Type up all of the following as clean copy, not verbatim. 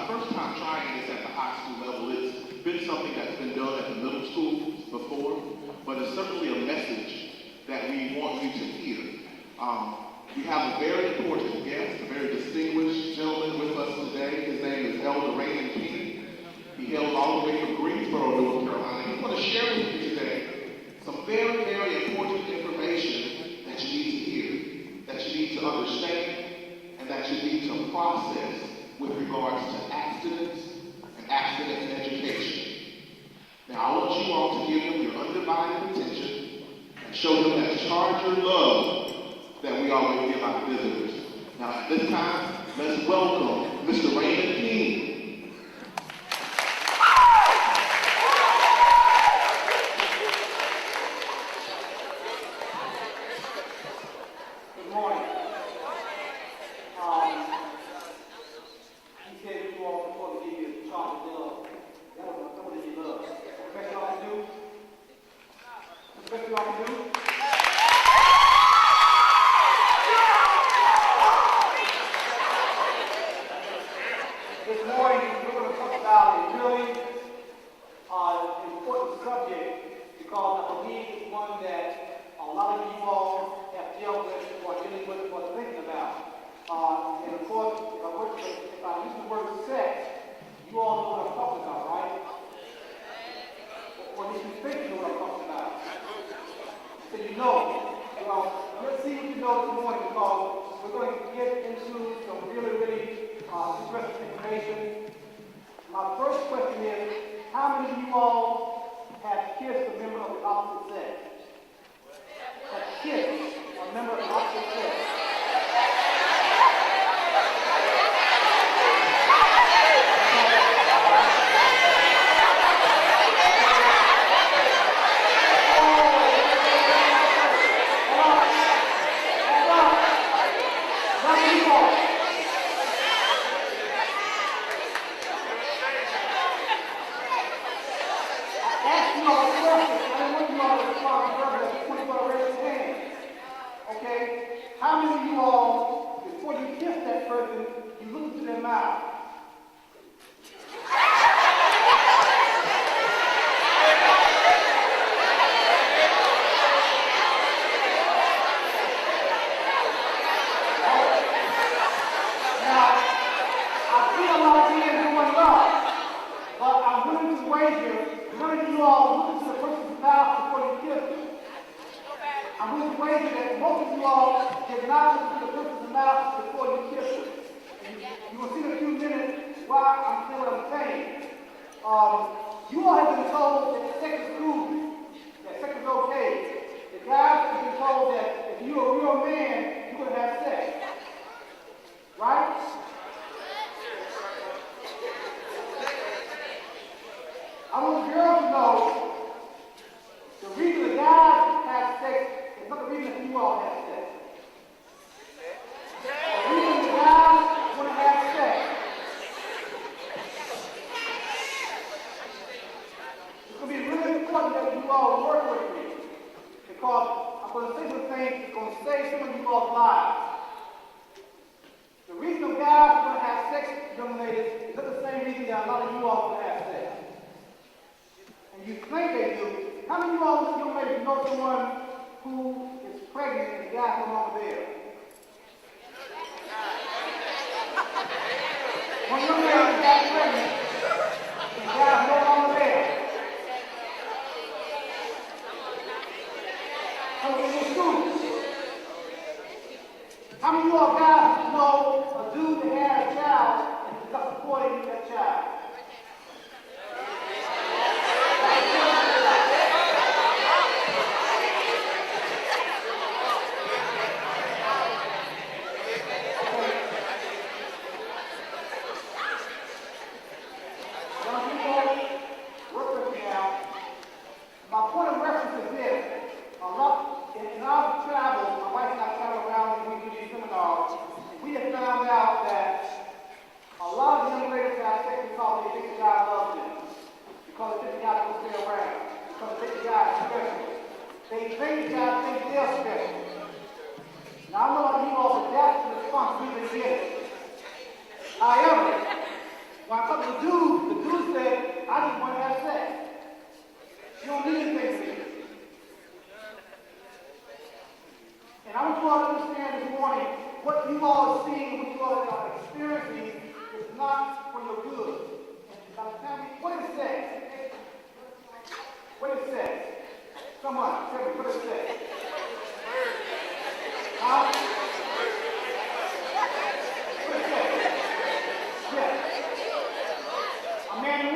my first time trying this at the high school level. It's been something that's been done at the middle school before, but it's certainly a message that we want you to hear. We have a very important guest, a very distinguished gentleman with us today. His name is Elder Raymond King. He hails all the way from Greensboro, North Carolina. He's going to share with you today some very, very important information that you need to hear, that you need to understand, and that you need to process with regards to abstinence and abstinence education. Now, I want you all to give him your undivided attention and show him that charger love that we always give our visitors. Now, at this time, let's welcome Mr. Raymond King. Good morning. He said you all before to give you a charge of love. That was what you love. What's the best you all can do? What's the best you all can do? This morning, we're going to talk about a really important subject because I believe it's one that a lot of you all have dealt with or dealing with or thinking about. And of course, if I use the word sex, you all know what I'm talking about, right? Or at least you think you know what I'm talking about. So you know. Well, let's see what you know this morning because we're going to get into some really, really interesting information. My first question is, how many of you all have kissed a member of the opposite sex? Have kissed a member of the opposite sex? How many of you all, before you kiss that person, you look into their mouth? Now, I see a lot of hands going up, but I'm willing to wager none of you all look into the person's mouth before you kiss them. I'm willing to wager that most of you all did not look into the person's mouth before you kiss them. You will see in a few minutes why I'm saying what I'm saying. You all have been told that sex is cool, that sex is okay. The guys have been told that if you're a real man, you're going to have sex. Right? I want the girls to know the reason the guys have sex is not the reason that you all have sex. The reason the guys want to have sex it's going to be really important that you all work with me because I'm going to say some things that's going to save some of you all's lives. The reason the guys want to have sex, young ladies, is not the same reason that a lot of you all want to have sex. And you think they do. How many of you all young ladies know someone who is pregnant and the guy's no longer there? One young lady got pregnant and the guy's no longer there. So in your schools, how many of you all guys know a dude that had a child and is not supporting that child? They think God thinks they're special. Now, I know a lot of you all, but that's the responsibility they get. However, when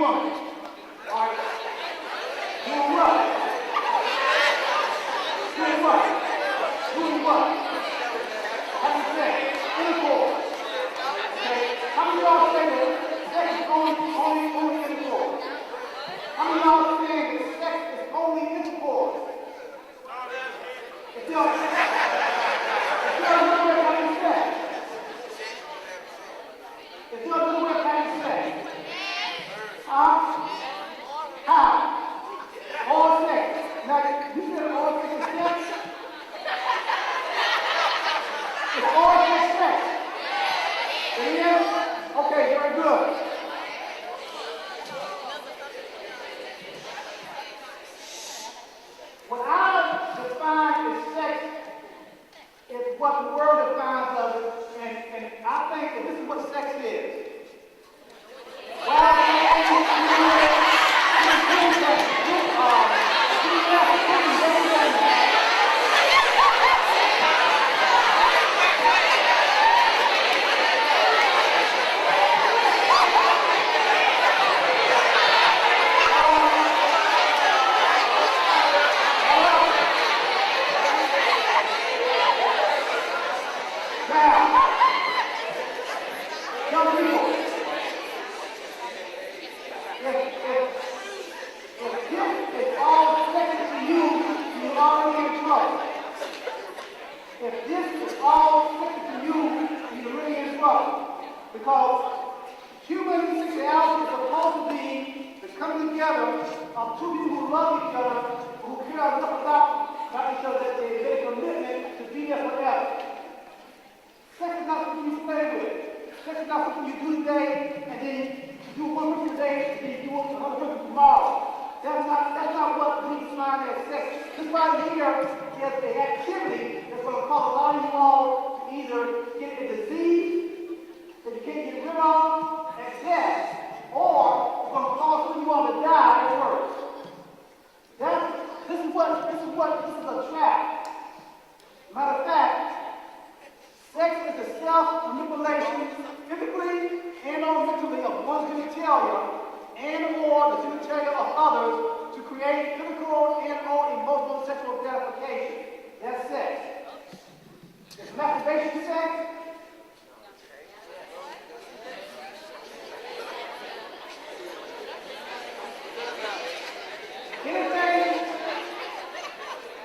woman. All right? Doing what? Doing what? Doing what? Having sex, intercourse. Okay? How many of y'all say that sex is only intercourse? How many of y'all say that sex is only intercourse? If y'all know what having sex, if y'all know what having sex, how? All sex. Now, you said all sex is sex? It's all sex sex. It is? Okay, very good. What I define as sex is what the world defines of it, and I think that this is what sex is. Because human sexuality is supposed to be the coming together of two people who love each other, who care enough about each other that they make a commitment to be there forever. Sex is not something you play with. Sex is not something you do today and then you do one person today and then you do another person tomorrow. That's not what we define as sex. This right here is an activity that's going to cause a lot of you all to either get a disease that you can't get rid of at death, or it's going to cause some of you all to die at worse. This is a trap. Matter of fact, sex is the self-manipulation, physically and or mentally, of one's genitalia and or the genitalia of others to create physical and or emotional sexual gratification. That's sex. Is masturbation sex?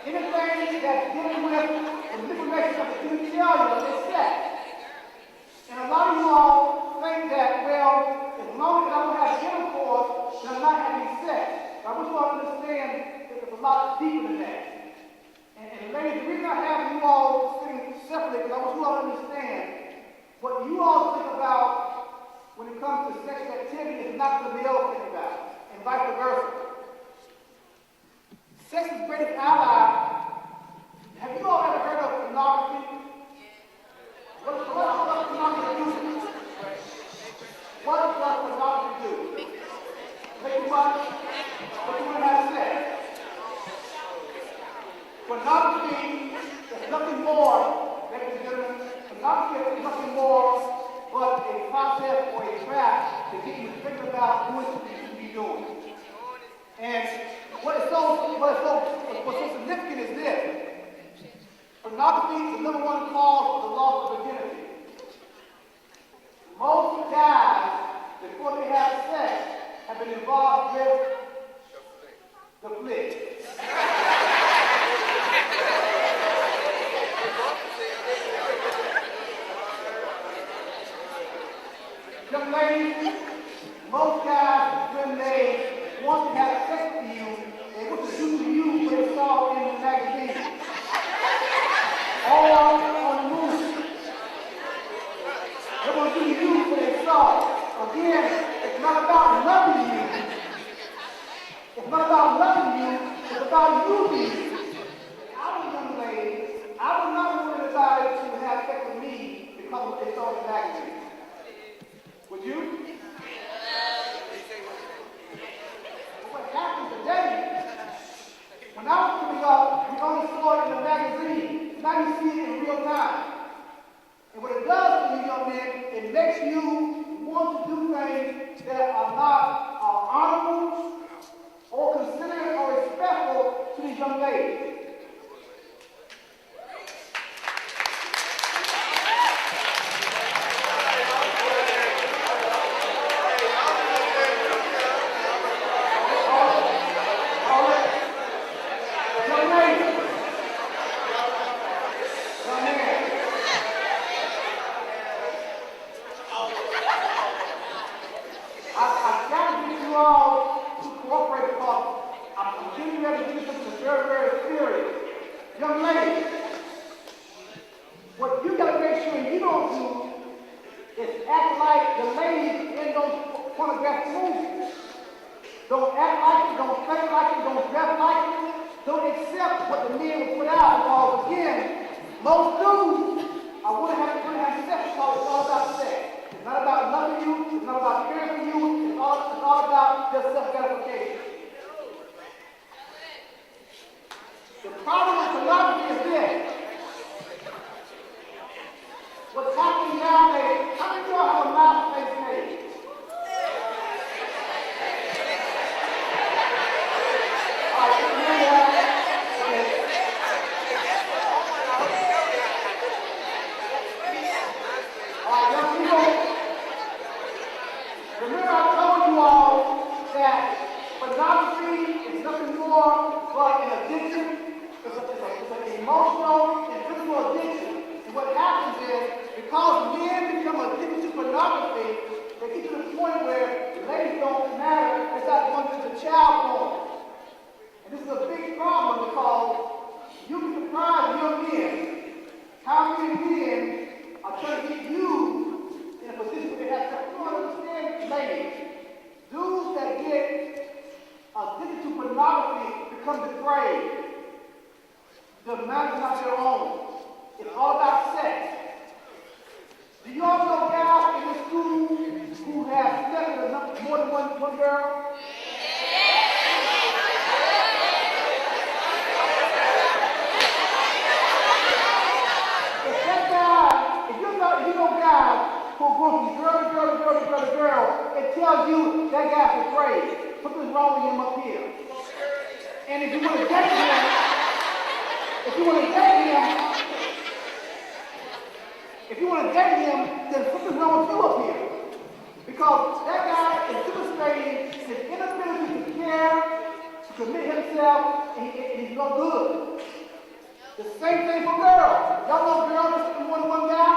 Anything that's dealing with the manipulation of the genitalia is sex. And a lot of you all think that, well, as long as I don't have intercourse, then I'm not having sex. But I want you all to understand that there's a lot deeper than that. And ladies, the reason I have you all sitting separately is because I want you all to understand what you all think about when it comes to sexual activity is not what the male think about, and vice versa. Sex's greatest ally. Have you all ever heard of pornography? What does pornography do? What does pornography do? Make you what? What you want to have sex? Pornography is nothing more, ladies and gentlemen, pornography is nothing more but a process or a trap to get you thinking about doing what you should be doing. And what's so significant is this. Pornography is the number one cause of the loss of virginity. Most guys, before they have sex, have been involved with the flick. Young ladies, most guys, when they want to have sex with you, they want to do to you what they saw in the magazine. Or on the movie. They want to do to you what they saw. Again, it's not about loving you. It's not about loving you. It's about you being you. I was a young lady. I would not want anybody to have sex with me because of what they saw in the magazine. Would you? What happened today, when I was coming up, we only saw it in the magazine. Now you see it in real time. And what it does for you, young men, it makes you want to do things that are not I've got to get you all to cooperate because I'm getting ready to do something very, very serious. Young ladies, what you got to make sure you don't do is act like the ladies in those pornographic movies. Don't act like it, don't think like it, don't dress like it, don't accept what the men will put out because, again, most dudes wouldn't have sex because it's all about sex. It's not about loving you, it's not about caring for you, it's all about just self-gratification. The problem with pornography is this. What's happening nowadays, how many of y'all have a MySpace page? All right, you hear that? All right, young people, remember I told you all that pornography is nothing more but an addiction. It's an emotional and physical addiction. And what happens is, because men become addicted to pornography, they get to the point where ladies don't matter, they start going into child porn. And this is a big problem because you'll be surprised, young men, how many men are trying to get you in a position where they have sex. You don't understand, ladies. Dudes that get addicted to pornography become depraved. The mind is not their own. It's all about sex. Do you all know guys in this school who have sex with more than one girl? If that guy, if you know guys who go from girl to girl, it tells you that guy's afraid. Something's wrong with him up here. And if you want to date him, then something's wrong with you up here. Because that guy is demonstrating his inability to care, to commit himself, and he's no good. The same thing for girls. Y'all know girls are sleeping with one guy?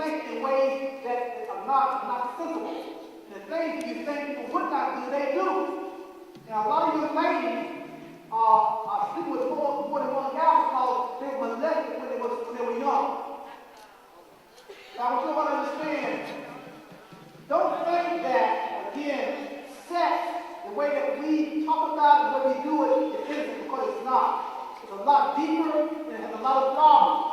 think in ways that are not sensible. And the things that you think people would not do, they do. And a lot of you ladies are sleeping with more than one guy because they were molested when they were young. Now, I want you to understand, don't think that, again, sex, the way that we talk about it, the way we do it, is innocent, because it's not. It's a lot deeper and it has a lot of problems.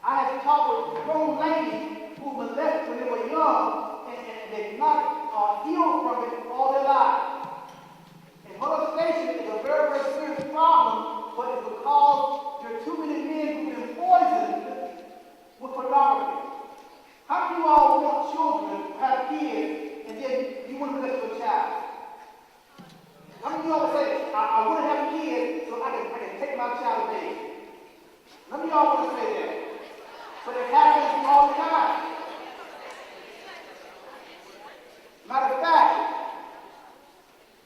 I have talked with grown ladies who were molested when they were young, and they've not healed from it all their lives. And molestation is a very, very serious problem, but it's because there are too many men who've been poisoned with pornography. How do you all want children to have kids, and then you want to molest your child? How many of you all say, I want to have kids so I can take my child away? None of y'all want to say that. But it happens all the time. Matter of fact,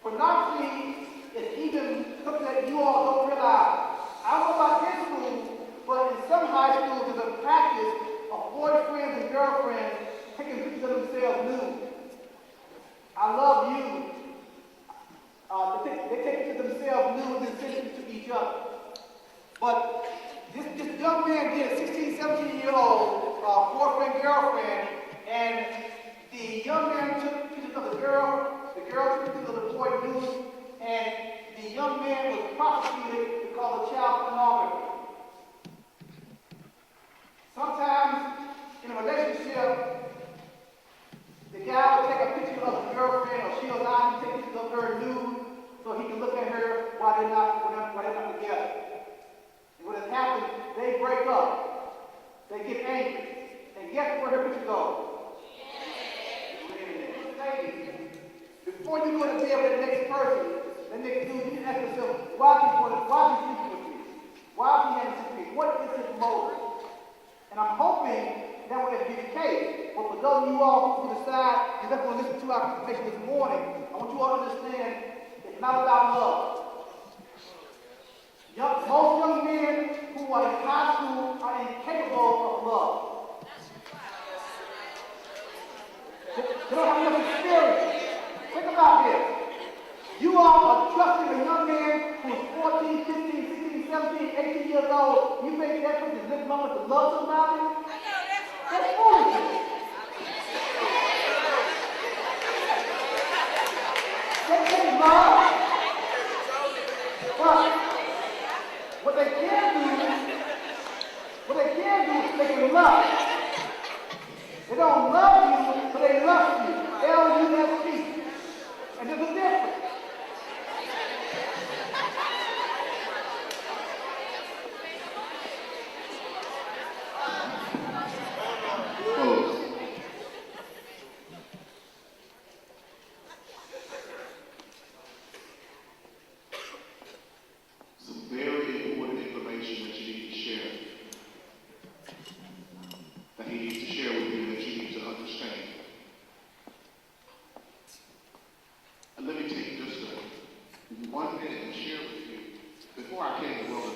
pornography is even something that you all don't realize. I don't know about this school, but in some high schools there's a practice of boyfriends and girlfriends taking pictures of themselves nude. I love you. They take pictures of themselves nude and send it to each other. But this young man did, 16, 17-year-old boyfriend, girlfriend, and the young man took pictures of the girl took pictures of the boy nude, and the young man was prosecuted because of child pornography. Sometimes in a relationship, the guy will take a picture of the girlfriend, or she'll lie and take pictures of her nude so he can look at her while they're not together. And when it happens, they break up. They get angry. And guess where her picture goes? Ladies, before you go to bed with the next person, the next dude, you can ask yourself, why is he sleeping with you? Why is he having sex with you? What is his motive? And I'm hoping that will be the case. But for those of you all who decide you're not going to listen to our presentation this morning, I want you all to understand it's not about love. Most young men who are in high school are incapable of love. They don't have enough experience. Think about this. You all are trusting a young man who's 14, 15, 16, 17, 18 years old. You think that person is living moment to love somebody? That's foolishness. They can't love. But what they can do is they can love. They don't love you, but they love you. L-U-S-T. And there's a difference.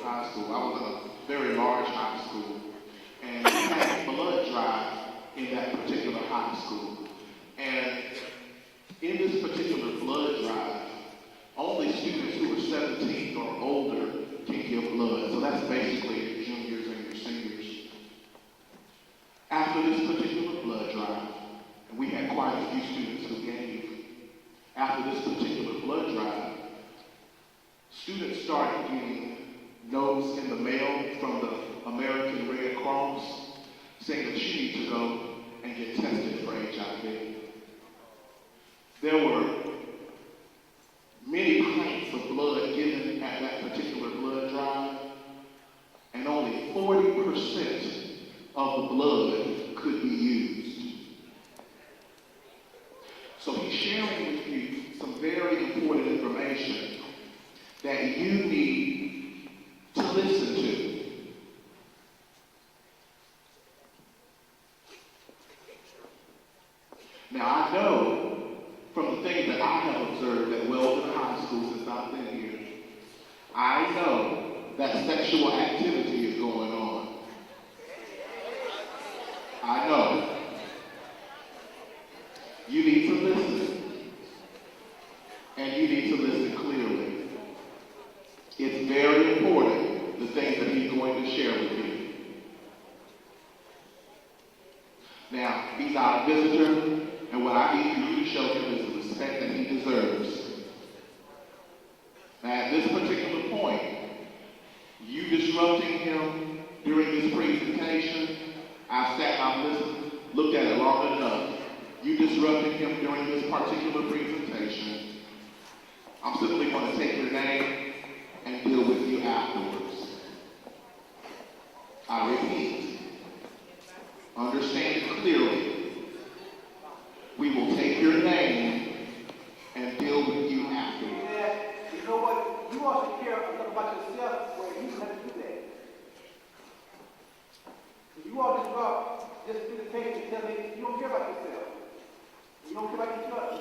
High School. I was in a very large high school, and we had a blood drive in that particular high school. And in this particular blood drive, only students who are 17 or older can give blood. So that's basically your juniors and your seniors. After this particular blood drive, and we had quite a few students who gave, after this particular blood drive, students started getting notes in the mail from the American Red Cross saying that you need to go and get tested for HIV. There were many pints of blood given at that particular blood drive, and only 40% of the blood could be used. So he's sharing with you some very important information that you need to listen to. Now, I know from the things that I have observed at Weldon High School since I've been here, I know that sexual activity is going on. I know. Now, he's our visitor, and what I need for you to show him is the respect that he deserves. Now, at this particular point, you disrupting him during this presentation, I've sat and I've listened, looked at it long enough. You disrupting him during this particular presentation, I'm simply going to take your name and deal with you afterwards. I repeat, understand it clearly. We will take your name and deal with you afterwards. Yeah, you know what? You ought to care enough about yourself where you have to do that. You ought to just do the thing and tell me you don't care about yourself. You don't care about each other.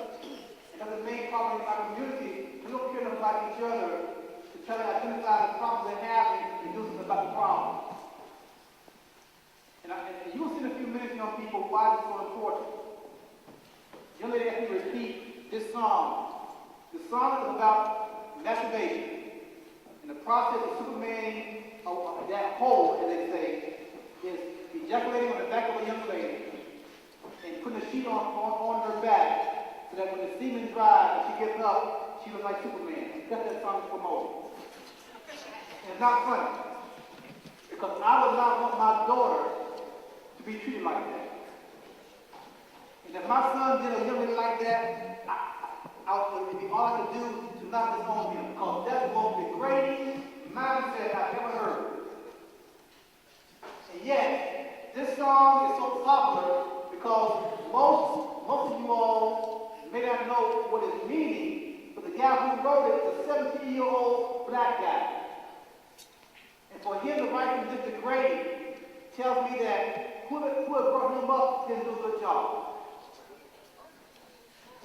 And that's the main problem in our community. We don't care enough about each other to try to identify the problems they're having and do something about the problem. And you will see in a few minutes, young people, why this is so important. Young lady asked me to repeat this song. The song is about masturbation. And the process of Superman, that hole, as they say, is ejaculating on the back of a young lady and putting a sheet on her back so that when the semen dries and she gets up, she looks like Superman. That's that song is promoting. And it's not funny. Because I would not want my daughter to be treated like that. And if my son did a young lady like that, it would be all I could do to not disown him. Because that's the most degrading mindset I've ever heard. And yet, this song is so popular because most of you all may not know what it's meaning, but the guy who wrote it is a 17-year-old black guy. And for him to write him this degrading tells me that whoever brought him up didn't do a good job.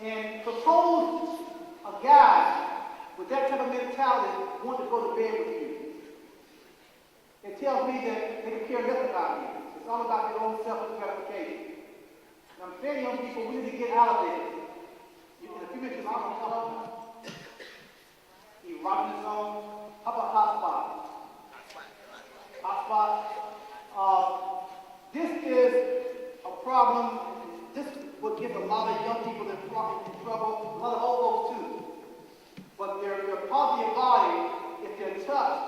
And suppose a guy with that type of mentality wants to go to bed with you. It tells me that they can care less about you. It's all about their own self-gratification. And I'm saying, young people, we need to get out of this. In a few minutes, I'm going to tell them, you rocking the song. How about hotspot? Hotspot. This is a problem. This would get a lot of young people in trouble, a lot of old folks too. But they're part of your body, if they're touched,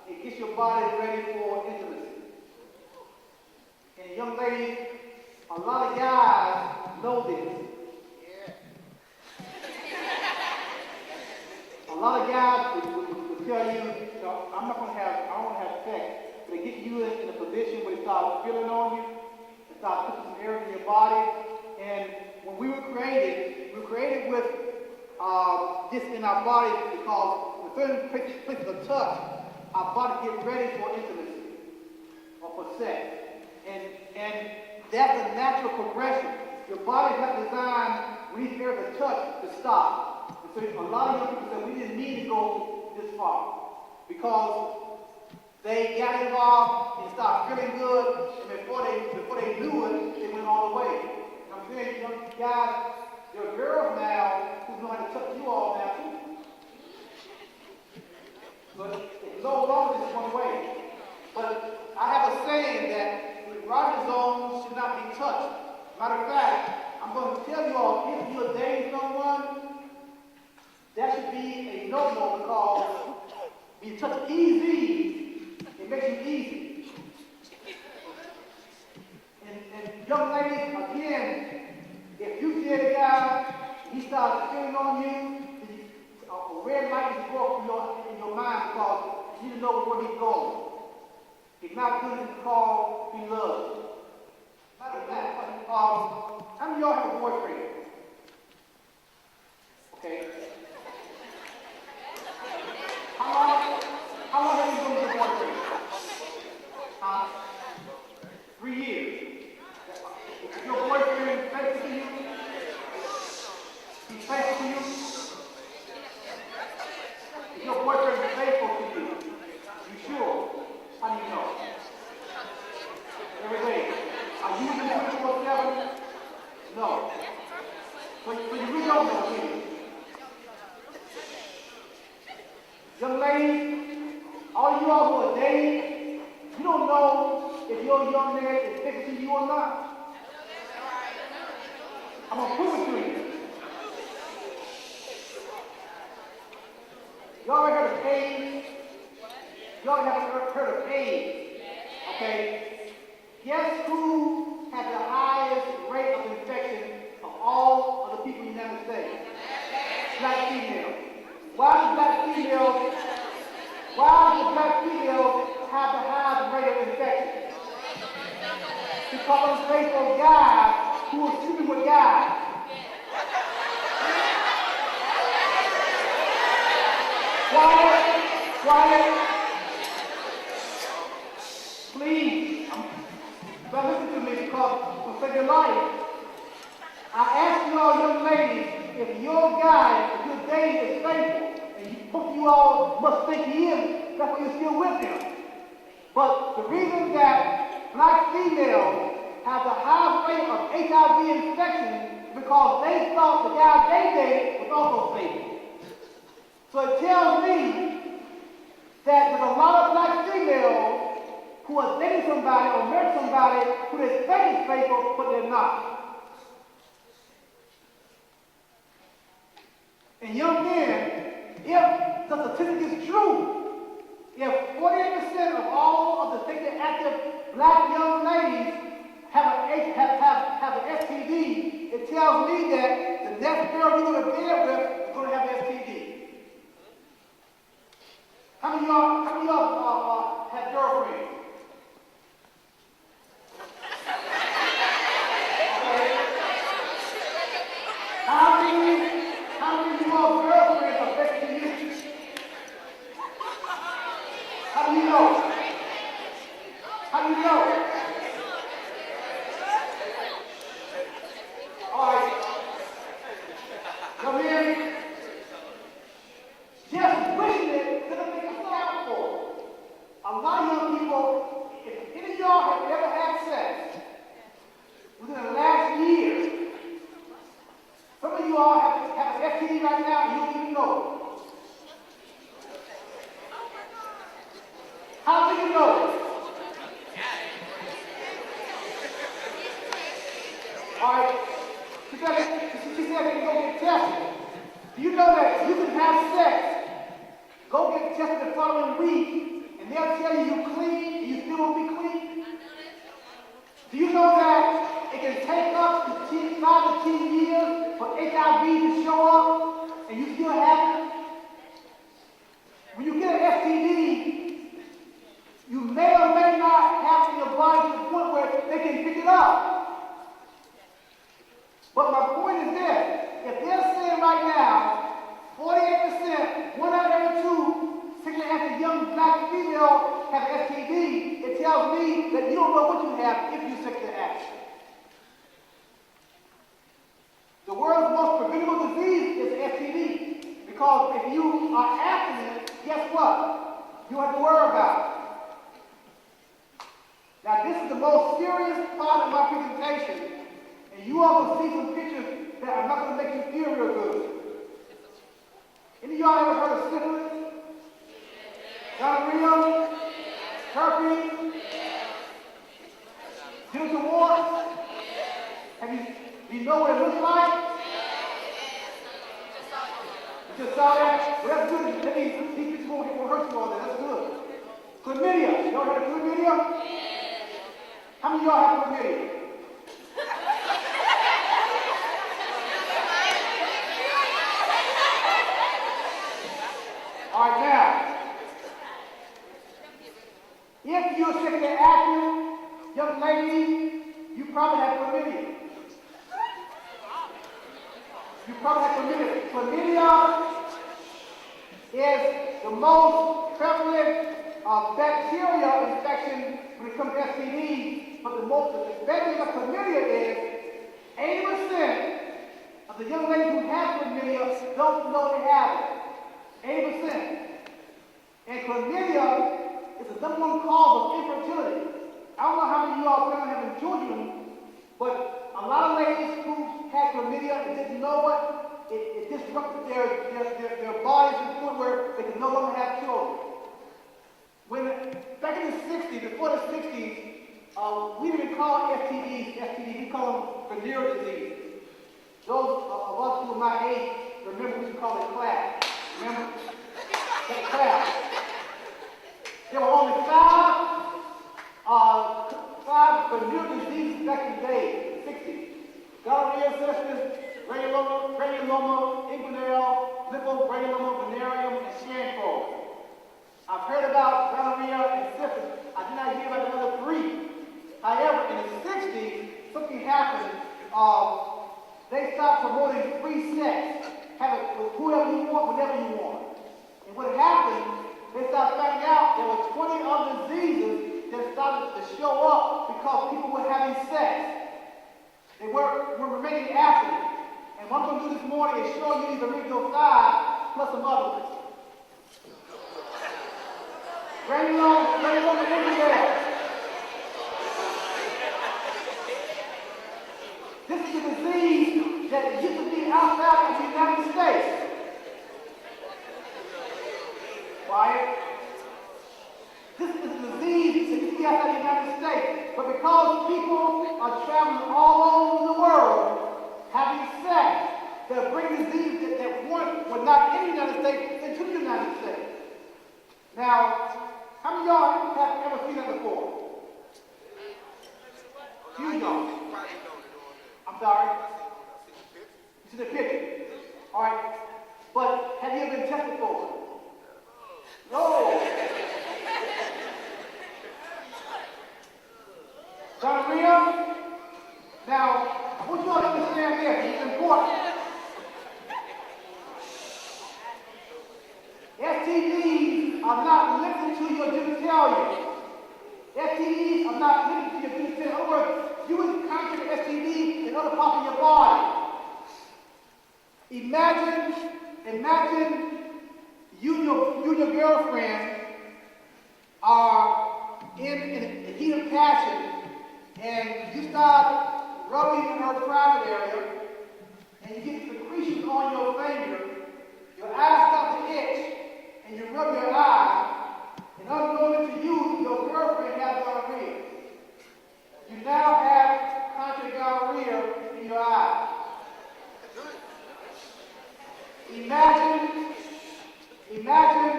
it gets your body ready for intimacy. And young ladies, a lot of guys know this. A lot of guys will tell you, I don't want to have sex. But they get you in a position where they start feeling on you, they start putting some air in your body. And when we were created with this in our body because when certain places are touched, our body gets ready for intimacy or for sex. And that's a natural progression. Your body's not designed when these areas are touched to stop. And so a lot of young people said we didn't need to go this far because they got involved and started feeling good, and before they knew it, they went all the way. And I'm saying, young guys, there are girls now who know how to touch you all now too. But it's no longer just one way. But I have a saying that the erotic zone should not be touched. Matter of fact, I'm going to tell you all, if you're dating someone, that should be a no-no because when you touch easy, it makes you easy. And young ladies, again, if you see a guy, he starts feeling on you, a red light is broke in your mind because you need to know where he's going. It's not good to call he loves you. Matter of fact, how many of y'all have a boyfriend? Okay. How long have you been with a boyfriend? 3 years. Is your boyfriend faithful to you? He's faithful to you? Is your boyfriend faithful to you? You sure? How do you know? Every day. Are you with him 24/7? No. So you really don't know him. Young ladies, all you all who are dating, you don't know if your young man is faithful to you or not. I'm going to prove it to you. Y'all ever heard of AIDS? Y'all ever heard of AIDS? Okay? Guess who has the highest rate of infection of all of the people in the United States? Black females. Why do black females have the highest rate of infection? Because of faithful guys who are sleeping with guys. Quiet. Please. But listen to me, because for sake of life, I ask you all young ladies, if your guy, if your date is faithful, and both of you all must think he is, that's why you're still with him. But the reason that black females have the highest rate of HIV infection is because they thought the guy they dated was also faithful. So it tells me that there's a lot of black females who are dating somebody or married somebody who they think is faithful, but they're not. And young men, if the statistic is true, if 48% of all of the sexually active black young ladies have an STD, it tells me that the next girl you're going to bed with is going to have an STD. How many of y'all have girlfriends? How many of your girlfriends are better than you? How do you know? How do you know? All right. Come in. Just wishing it doesn't make a stop for. A lot of young people, if any of y'all have ever had sex within the last year, some of you all have an STD right now and you don't even know it. How do you know it? All right. She said they can go get tested. Do you know that you can have sex, go get tested the following week, and they'll tell you you're clean and you still won't be clean? Do you know that it can take up to 5 to 10 years for HIV to show up and you still have it? When you get an STD, you may or may not have in your body to the point where they can pick it up. But my point is this, if they're saying right now, 48%, 1 out of every 2 sexually active young black female have an STD, it tells me that you don't know what you have if you're sexually active. The world's most preventable disease is STD, because if you are abstinent, guess what? You don't have to worry about it. Now this is the most serious part of my presentation, and you all will see some pictures that are not going to make you feel real good. Any of y'all ever heard of syphilis? Gonorrhea? Herpes? Genital warts? Do you know what it looks like? You just saw that? Well, that's good. That means these pictures won't hurt you all that. That's good. Chlamydia. Y'all heard of chlamydia? How many of y'all have chlamydia? All right, now, if you're sexually active, young lady, you probably have chlamydia. You probably have chlamydia. Chlamydia is the most prevalent bacterial infection when it comes to STDs, but the bad thing about chlamydia is 80% of the young ladies who have chlamydia don't know they have it. 80%. And chlamydia is the #1 cause of infertility. I don't know how many of you all plan on having children, but a lot of ladies who had chlamydia and didn't know it disrupted their bodies to the point where they could no longer have children. Back in the 60s, before the 60s, we didn't call STDs STDs, we call them venereal diseases. Those of us who are my age remember we used to call it class. Remember? That class. There were only five venereal diseases back in the day, the 60s. Gonorrhea, syphilis, granuloma, inguinal, lymphogranuloma, venereum, and Schanford. I've heard about gonorrhea and syphilis. I did not hear about the other three. However, in the 60s, something happened. They stopped promoting free sex. Have it with whoever you want, whenever you want. And what happened, they started finding out there were 20 other diseases that started to show up because people were having sex. They were remaining abstinent. And what I'm going to do this morning is show you these original 5 plus some other ones. Granuloma inguinal. This is a disease that used to be outside of the United States. Quiet. This is a disease that used to be outside of the United States. But because people are traveling all over the world, having sex, they're bringing diseases that were not in the United States into the United States. Now, how many of y'all have ever seen that before? You don't. I'm sorry? You see the picture? All right. But have you ever been tested for it? No. Gonorrhea? Now, I want you all to understand this. It's important. STDs are not limited to your genitalia. STDs are not limited to your genitalia. In other words, you would contract STD in other parts of your body. Imagine you and your girlfriend are in a heat of passion, and you start rubbing in her private area, and you get secretions on your finger. Your eyes start to itch, and you rub your eye, and unknown to you, your girlfriend has gonorrhea. You now have contract gonorrhea in your eye. Imagine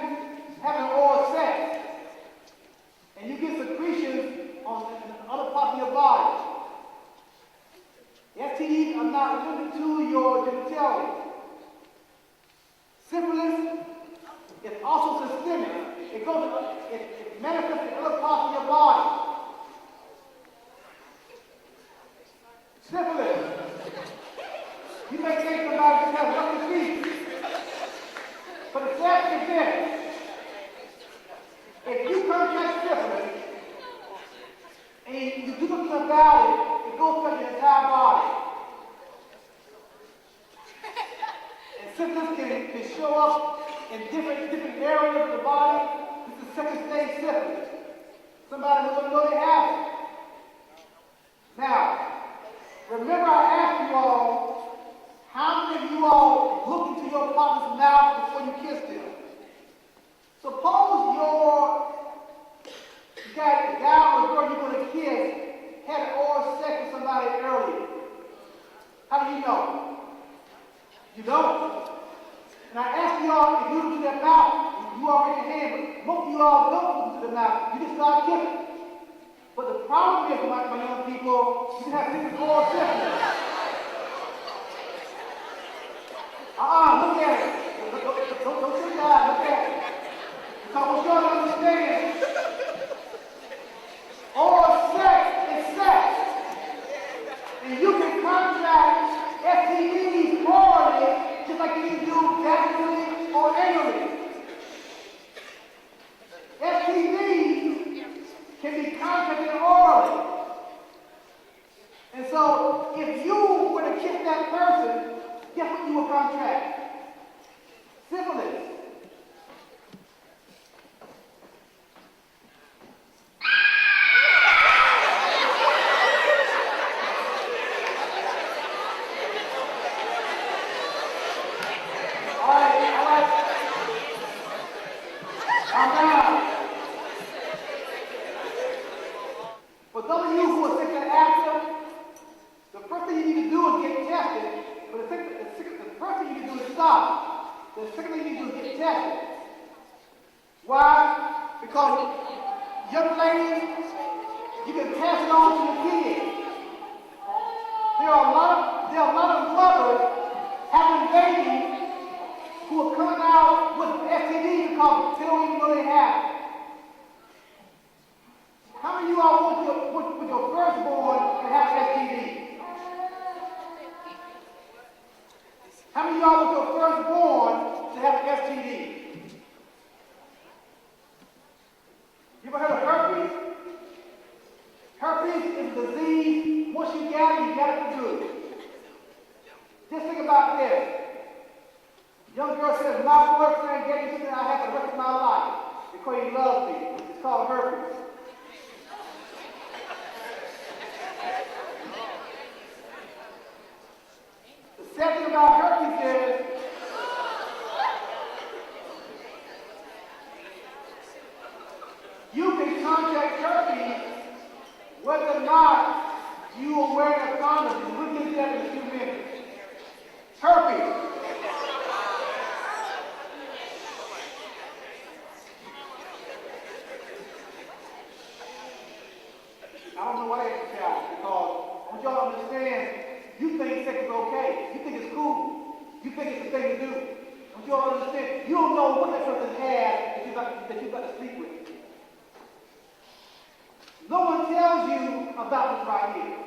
having oral sex, and you get secretions on other parts of your body. STDs are not limited to your genitalia. Syphilis is also systemic. It manifests in other parts of your body. Syphilis. You may think somebody just has nothing to see. But the fact is this. If you contract syphilis and you do something about it, it goes through your entire body. And syphilis can show up in different areas of the body. This is second stage syphilis. Somebody doesn't know they have it. Now, remember I asked you all, how many of you all look into your partner's mouth before you kiss them? Suppose the guy or girl you're going to kiss had oral sex with somebody earlier. How do you know? You don't. And I asked you all, if you look to their mouth, you already hand, but most of you all don't look to their mouth. You just start kissing. But the problem is, my young people, you can have different oral sex. Look at it. Don't sit down. Look at it. Because we're going to understand. Oral sex is sex. And you can contract STDs orally just like you can do vaginally or anally. STDs can be contracted orally. And so if you were to kiss that person, guess what you will contract? Syphilis. All right. Calm down. For those of you who are sexually active, the first thing you need to do is get tested for second thing you do is get tested. Why? Because young ladies, you can pass it on to the kids. There are a lot of mothers having babies who are coming out with STDs because they don't even know they have it. How many of you all want with your firstborn to have STD? How many of y'all want your firstborn to have an STD? You ever heard of herpes? Herpes is a disease. Once you got it for good. Just think about this. Young girl says, my boyfriend gave me something I have the rest of my life because he loves me. It's called herpes. The sad thing about herpes is you can contact herpes whether or not you are wearing a condom. And we'll get to that in a few minutes. Herpes. I don't know why they have to shout, because I want y'all to understand, you think sex is okay. You think it's cool. You think it's the thing to do. I want y'all to understand, you don't know what that person has that you got to sleep with. No one tells you about this right here.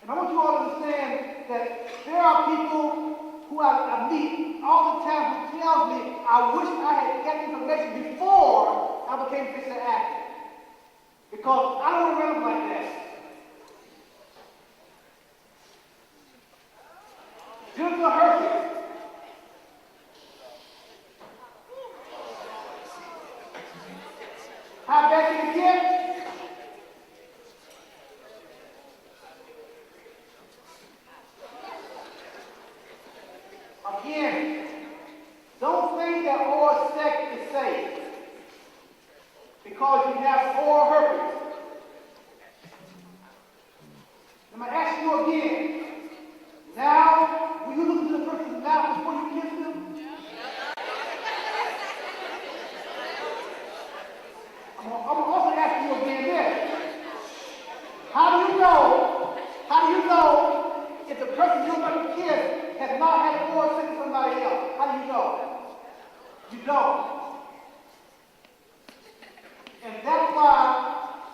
And I want you all to understand that there are people who I meet all the time who tell me, I wish I had got information before I became physically active. Because I don't remember like that. Genital herpes. How bad can it get? Again, don't think that oral sex is safe because you have oral herpes. I'm going to ask you again. Now, will you look into the person's mouth before you kiss them? I'm going to also ask you again this. How do you know if the person you're going to kiss has not had oral sex with somebody else? How do you know? You don't. And that's why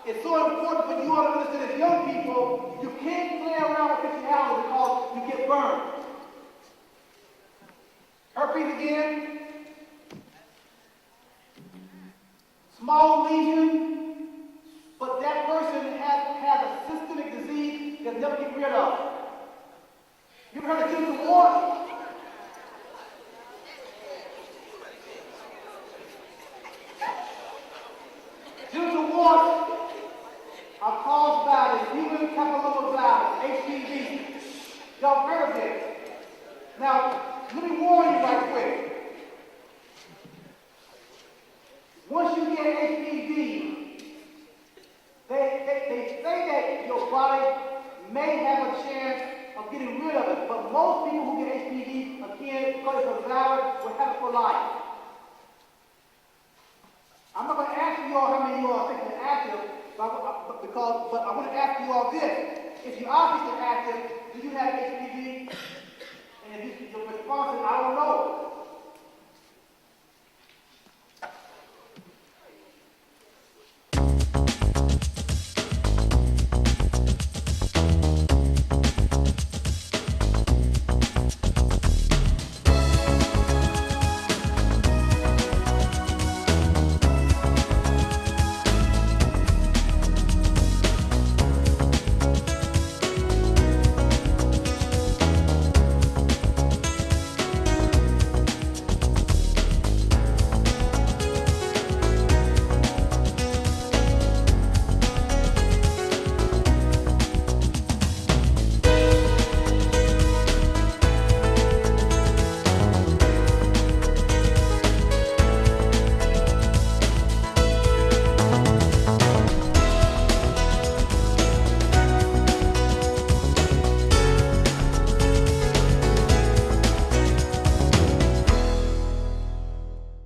it's so important for you all to understand as young people, you can't play around with sexuality because you get burned. Herpes again. Small lesion, but that person has a systemic disease that never get rid of. You ever heard of genital warts? Genital warts are caused by the human papillomavirus, HPV. Y'all heard of this? Now, let me warn you right quick. Once you get HPV, they say that your body may have a chance of getting rid of it, but most people who get HPV, again, because it's a virus, will have it for life. I'm not going to ask you all how many of you are sexually active, but I want to ask you all this. If you are sexually active, do you have HPV? And if your response is, I don't